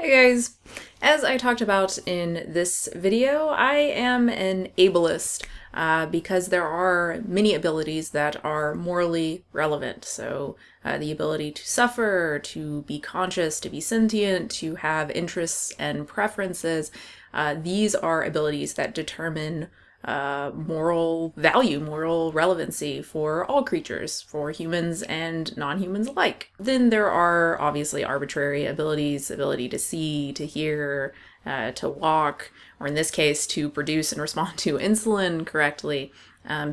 Hey guys, as I talked about in this video, I am an ableist because there are many abilities that are morally relevant. So the ability to suffer, to be conscious, to be sentient, to have interests and preferences, these are abilities that determine moral value, moral relevancy for all creatures, for humans and non-humans alike. Then there are obviously arbitrary abilities, ability to see, to hear, to walk, or in this case, to produce and respond to insulin correctly.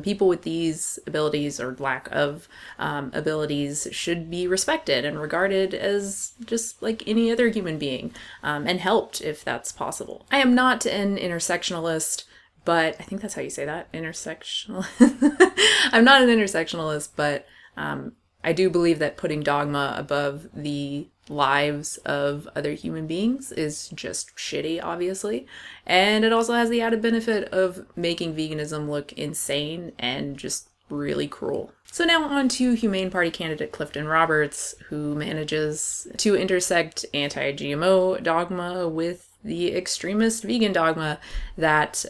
People with these abilities or lack of abilities should be respected and regarded as just like any other human being, and helped if that's possible. I am not an intersectionalist, but I think that's how you say that, intersectionalist. I'm not an intersectionalist, but I do believe that putting dogma above the lives of other human beings is just shitty, obviously. And it also has the added benefit of making veganism look insane and just really cruel. So now on to Humane Party candidate Clifton Roberts, who manages to intersect anti-GMO dogma with the extremist vegan dogma that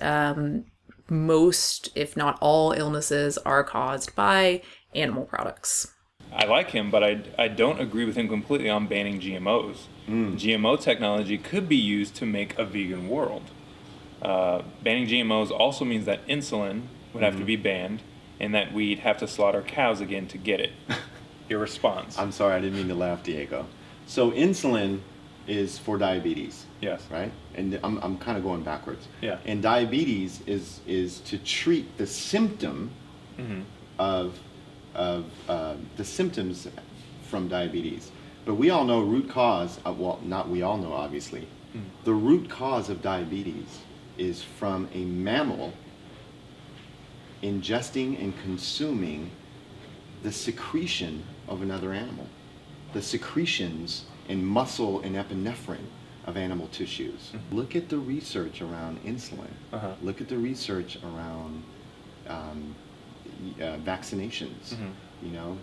most, if not all, illnesses are caused by animal products. I like him, but I don't agree with him completely on banning GMOs. GMO technology could be used to make a vegan world. Banning GMOs also means that insulin would have to be banned and that we'd have to slaughter cows again to get it. Your response? I'm sorry, I didn't mean to laugh, Diego. So insulin is for diabetes. Yes. Right? And I'm kind of going backwards. Yeah. And diabetes is to treat the symptom of the symptoms from diabetes. But we all know root cause, well, not we all know, obviously. The root cause of diabetes is from a mammal ingesting and consuming the secretion of another animal. The secretions in muscle and epinephrine of animal tissues. Look at the research around insulin. Look at the research around vaccinations. You know,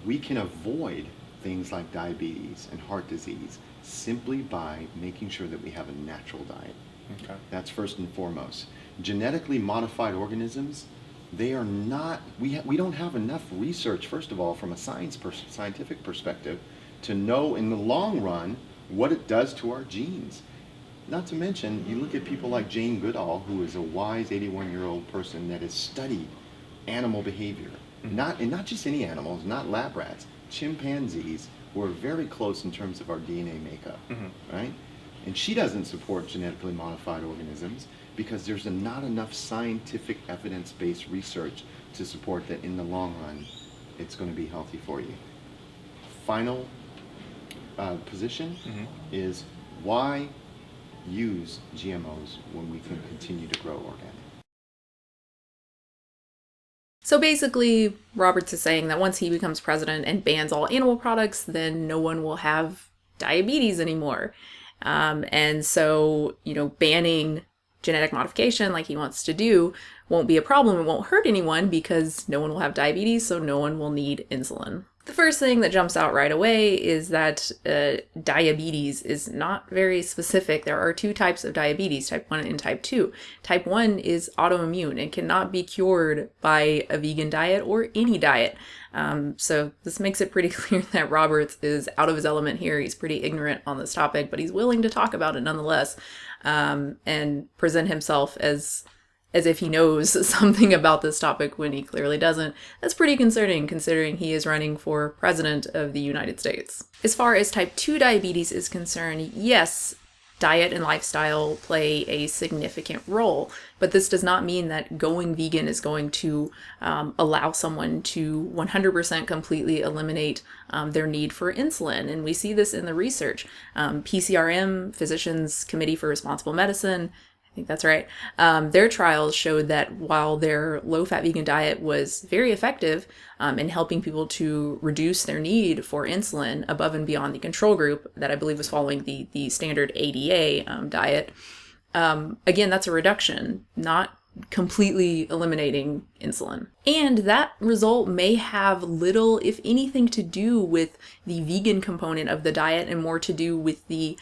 we can avoid things like diabetes and heart disease simply by making sure that we have a natural diet. Okay. That's first and foremost. Genetically modified organisms, they are not, we don't have enough research, first of all, from a scientific perspective, to know in the long run what it does to our genes. Not to mention, you look at people like Jane Goodall, who is a wise 81-year-old person that has studied animal behavior. Not just any animals, not lab rats, chimpanzees, who are very close in terms of our DNA makeup, right? And she doesn't support genetically modified organisms because there's not enough scientific evidence-based research to support that in the long run it's going to be healthy for you. Final position is why use GMOs when we can continue to grow organic? So basically, Roberts is saying that once he becomes president and bans all animal products, then no one will have diabetes anymore. And so, banning genetic modification like he wants to do won't be a problem. It won't hurt anyone because no one will have diabetes, so no one will need insulin. The first thing that jumps out right away is that diabetes is not very specific. There are two types of diabetes, type 1 and type 2. Type 1 is autoimmune and cannot be cured by a vegan diet or any diet. So this makes it pretty clear that Roberts is out of his element here. He's pretty ignorant on this topic, but he's willing to talk about it nonetheless, and present himself as if he knows something about this topic when he clearly doesn't. That's pretty concerning considering he is running for president of the United States. As far as type 2 diabetes is concerned, yes, diet and lifestyle play a significant role, but this does not mean that going vegan is going to allow someone to 100% completely eliminate their need for insulin. And we see this in the research. PCRM, Physicians Committee for Responsible Medicine, I think that's right. Their trials showed that while their low-fat vegan diet was very effective in helping people to reduce their need for insulin above and beyond the control group that I believe was following the standard ADA diet, again, that's a reduction, not completely eliminating insulin. And that result may have little, if anything, to do with the vegan component of the diet and more to do with the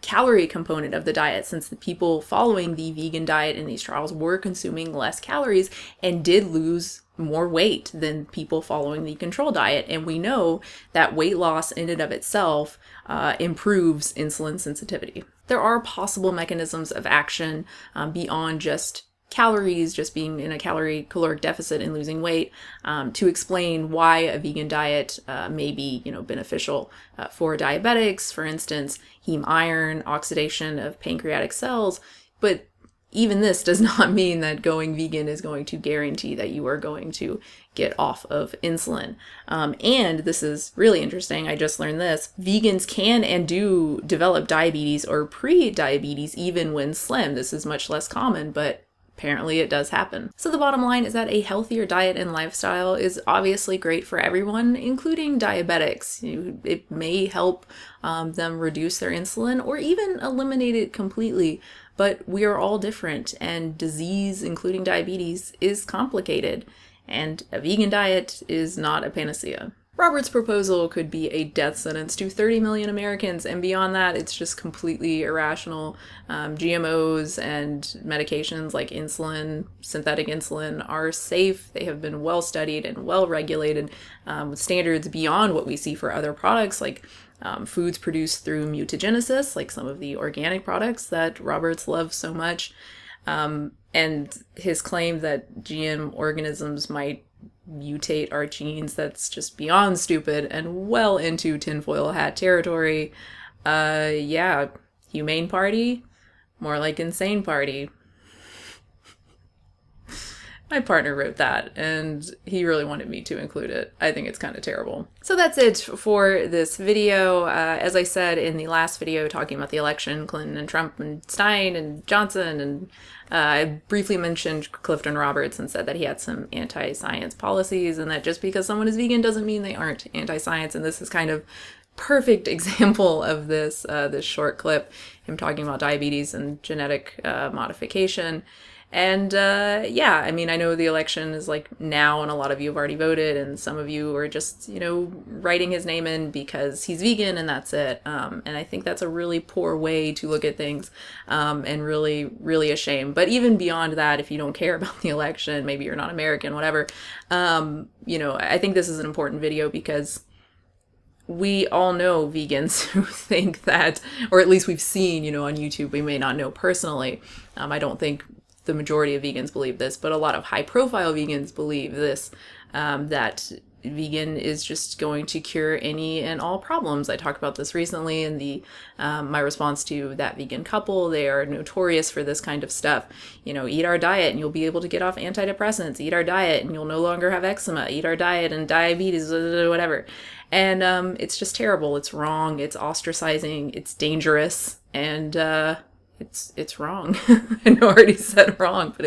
calorie component of the diet, since the people following the vegan diet in these trials were consuming less calories and did lose more weight than people following the control diet. And we know that weight loss in and of itself improves insulin sensitivity. There are possible mechanisms of action beyond just calories, just being in a caloric deficit and losing weight, to explain why a vegan diet may be, beneficial for diabetics, for instance, heme iron, oxidation of pancreatic cells. But even this does not mean that going vegan is going to guarantee that you are going to get off of insulin. And this is really interesting. I just learned this. Vegans can and do develop diabetes or pre-diabetes even when slim. This is much less common, but apparently it does happen. So the bottom line is that a healthier diet and lifestyle is obviously great for everyone, including diabetics. It may help them reduce their insulin or even eliminate it completely, but we are all different, and disease, including diabetes, is complicated, and a vegan diet is not a panacea. Roberts' proposal could be a death sentence to 30 million Americans, and beyond that, it's just completely irrational. GMOs and medications like insulin, synthetic insulin, are safe. They have been well studied and well regulated with standards beyond what we see for other products, like foods produced through mutagenesis, like some of the organic products that Roberts loves so much. And his claim that GM organisms might mutate our genes, that's just beyond stupid and well into tinfoil hat territory. Yeah, humane party, more like insane party. My partner wrote that, and he really wanted me to include it. I think it's kind of terrible. So that's it for this video. As I said in the last video talking about the election, Clinton and Trump and Stein and Johnson, and I briefly mentioned Clifton Roberts and said that he had some anti-science policies, and that just because someone is vegan doesn't mean they aren't anti-science. And this is kind of perfect example of this, this short clip, him talking about diabetes and genetic modification. And yeah, I mean, I know the election is like now, and a lot of you have already voted, and some of you are just, writing his name in because he's vegan and that's it. And I think that's a really poor way to look at things, and really, really a shame. But even beyond that, if you don't care about the election, maybe you're not American, whatever, I think this is an important video because we all know vegans who think that, or at least we've seen, on YouTube, we may not know personally. I don't think the majority of vegans believe this, but a lot of high-profile vegans believe this, that vegan is just going to cure any and all problems. I talked about this recently in the my response to that vegan couple. They are notorious for this kind of stuff. Eat our diet and you'll be able to get off antidepressants. Eat our diet and you'll no longer have eczema. Eat our diet and diabetes, whatever. And it's just terrible. It's wrong. It's ostracizing. It's dangerous. And it's wrong. I know I already said wrong, but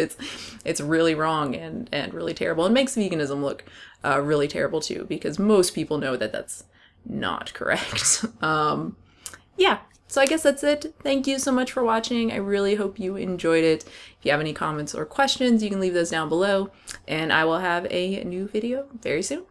it's really wrong and really terrible. It makes veganism look really terrible too, because most people know that that's not correct. Yeah, so I guess that's it. Thank you so much for watching. I really hope you enjoyed it. If you have any comments or questions, you can leave those down below, and I will have a new video very soon.